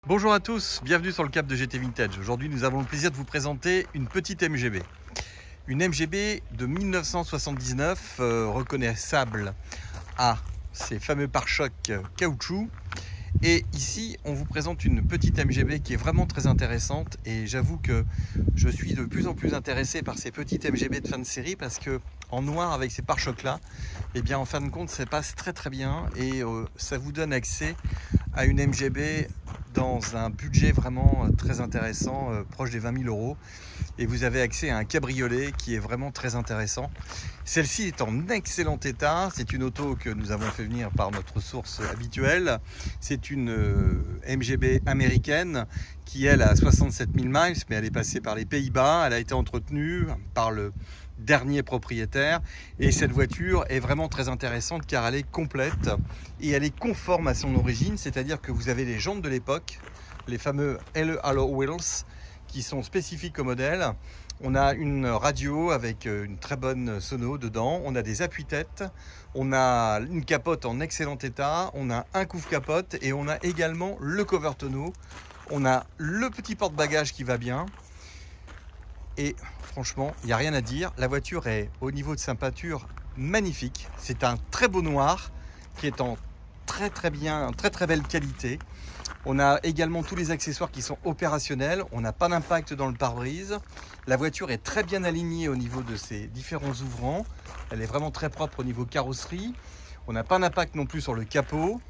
Bonjour à tous, bienvenue sur le Cap de GT Vintage. Aujourd'hui, nous avons le plaisir de vous présenter une petite MGB. Une MGB de 1979, reconnaissable à ces fameux pare-chocs caoutchouc. Et ici, on vous présente une petite MGB qui est vraiment très intéressante. Et j'avoue que je suis de plus en plus intéressé par ces petites MGB de fin de série parce que en noir avec ces pare-chocs là, eh bien en fin de compte, ça passe très bien et ça vous donne accès à une MGB dans un budget vraiment très intéressant, proche des 20 000 €. Et vous avez accès à un cabriolet qui est vraiment très intéressant. Celle-ci est en excellent état. C'est une auto que nous avons fait venir par notre source habituelle. C'est une MGB américaine qui, elle, a 67 000 miles, mais elle est passée par les Pays-Bas. Elle a été entretenue par le dernier propriétaire. Et cette voiture est vraiment très intéressante car elle est complète et elle est conforme à son origine. C'est-à-dire que vous avez les jantes de l'époque, les fameux Alloy Wheels, qui sont spécifiques au modèle. On a une radio avec une très bonne sono dedans, on a des appuis-têtes, on a une capote en excellent état, on a un couvre-capote et on a également le cover tonneau. On a le petit porte-bagages qui va bien et franchement, il n'y a rien à dire. La voiture est au niveau de sa peinture magnifique. C'est un très beau noir qui est en très belle qualité. On a également tous les accessoires qui sont opérationnels. On n'a pas d'impact dans le pare-brise. La voiture est très bien alignée au niveau de ses différents ouvrants. Elle est vraiment très propre au niveau carrosserie. On n'a pas d'impact non plus sur le capot.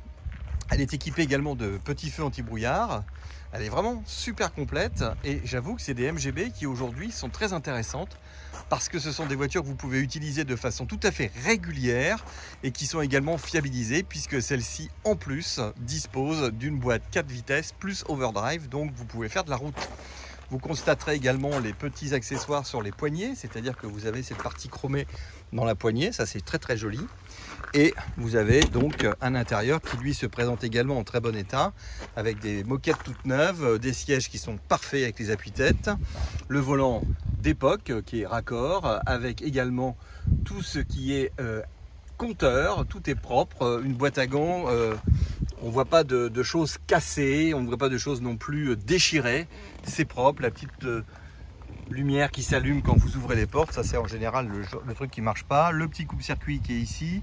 Elle est équipée également de petits feux anti-brouillard. Elle est vraiment super complète et j'avoue que c'est des MGB qui aujourd'hui sont très intéressantes parce que ce sont des voitures que vous pouvez utiliser de façon tout à fait régulière et qui sont également fiabilisées puisque celle-ci en plus dispose d'une boîte 4 vitesses plus overdrive, donc vous pouvez faire de la route. Vous constaterez également les petits accessoires sur les poignées, c'est-à-dire que vous avez cette partie chromée dans la poignée, ça c'est très joli. Et vous avez donc un intérieur qui lui se présente également en très bon état, avec des moquettes toutes neuves, des sièges qui sont parfaits avec les appuis-têtes, le volant d'époque qui est raccord, avec également tout ce qui est compteur, tout est propre, une boîte à gants. On ne voit pas de choses cassées, on ne voit pas de choses non plus déchirées. C'est propre, la petite lumière qui s'allume quand vous ouvrez les portes, ça c'est en général le truc qui ne marche pas. Le petit coupe-circuit qui est ici.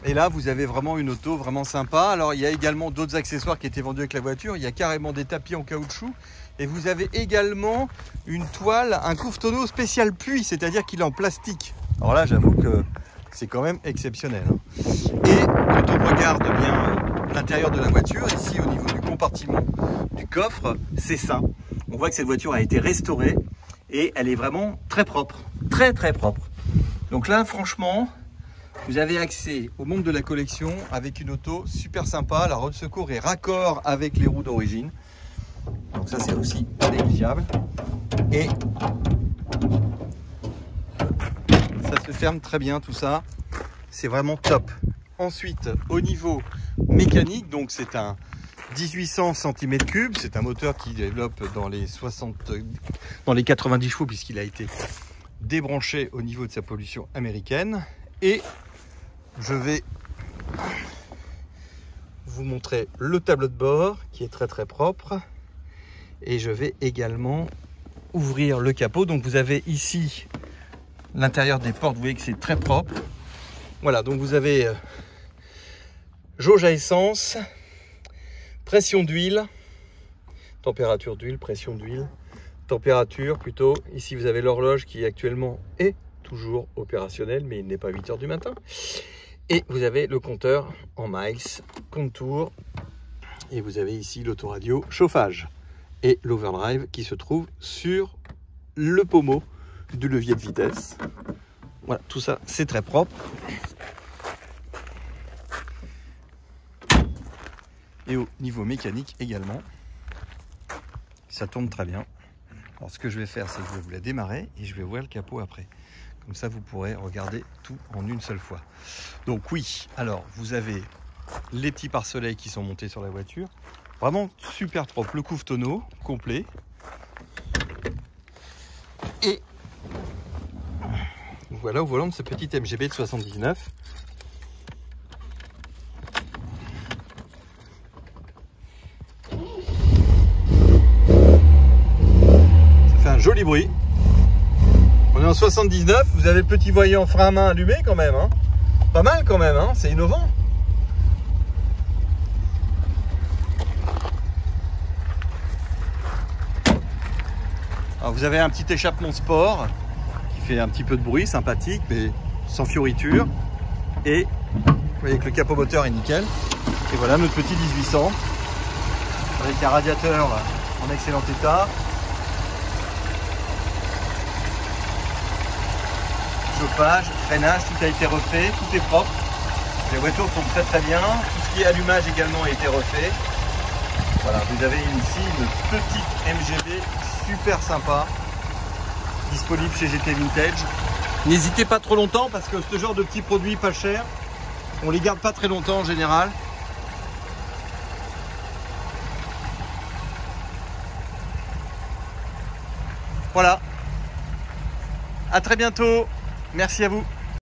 Et là, vous avez vraiment une auto vraiment sympa. Alors, il y a également d'autres accessoires qui étaient vendus avec la voiture. Il y a carrément des tapis en caoutchouc. Et vous avez également une toile, un couvre-tonneau spécial pluie, c'est-à-dire qu'il est en plastique. Alors là, j'avoue que c'est quand même exceptionnel. Et quand on regarde bien l'intérieur de la voiture, ici au niveau du compartiment du coffre, c'est ça. On voit que cette voiture a été restaurée et elle est vraiment très propre, très propre. Donc là, franchement, vous avez accès au monde de la collection avec une auto super sympa. La roue de secours est raccord avec les roues d'origine. Donc ça, c'est aussi pas négligeable. Et ça se ferme très bien tout ça. C'est vraiment top. Ensuite, au niveau mécanique, donc c'est un 1800 cm3, c'est un moteur qui développe dans les 90 chevaux puisqu'il a été débranché au niveau de sa pollution américaine. Et je vais vous montrer le tableau de bord qui est très propre. Et je vais également ouvrir le capot. Donc vous avez ici l'intérieur des portes, vous voyez que c'est très propre. Voilà, donc vous avez jauge à essence, pression d'huile, température d'huile, pression d'huile, température plutôt. Ici vous avez l'horloge qui actuellement est toujours opérationnelle, mais il n'est pas 8 h du matin. Et vous avez le compteur en miles, contour, et vous avez ici l'autoradio chauffage et l'overdrive qui se trouve sur le pommeau du levier de vitesse. Voilà, tout ça c'est très propre. Et au niveau mécanique également, ça tourne très bien. Alors ce que je vais faire, c'est que je vais vous la démarrer et je vais ouvrir le capot après. Comme ça, vous pourrez regarder tout en une seule fois. Donc oui, alors vous avez les petits pare-soleil qui sont montés sur la voiture. Vraiment super propre. Le couvre-tonneau complet. Et voilà au volant de ce petit MGB de 79. un joli bruit. On est en 79, vous avez le petit voyant frein à main allumé quand même, hein. Pas mal quand même, hein, c'est innovant. Alors vous avez un petit échappement sport qui fait un petit peu de bruit, sympathique, mais sans fioriture. Et vous voyez que le capot moteur est nickel. Et voilà notre petit 1800 avec un radiateur en excellent état. Chauffage, freinage, tout a été refait, tout est propre. Les voitures sont très très bien. Tout ce qui est allumage également a été refait. Voilà, vous avez ici une petite MGB super sympa, disponible chez GT Vintage. N'hésitez pas trop longtemps parce que ce genre de petits produits pas chers, on les garde pas très longtemps en général. Voilà. À très bientôt. Merci à vous.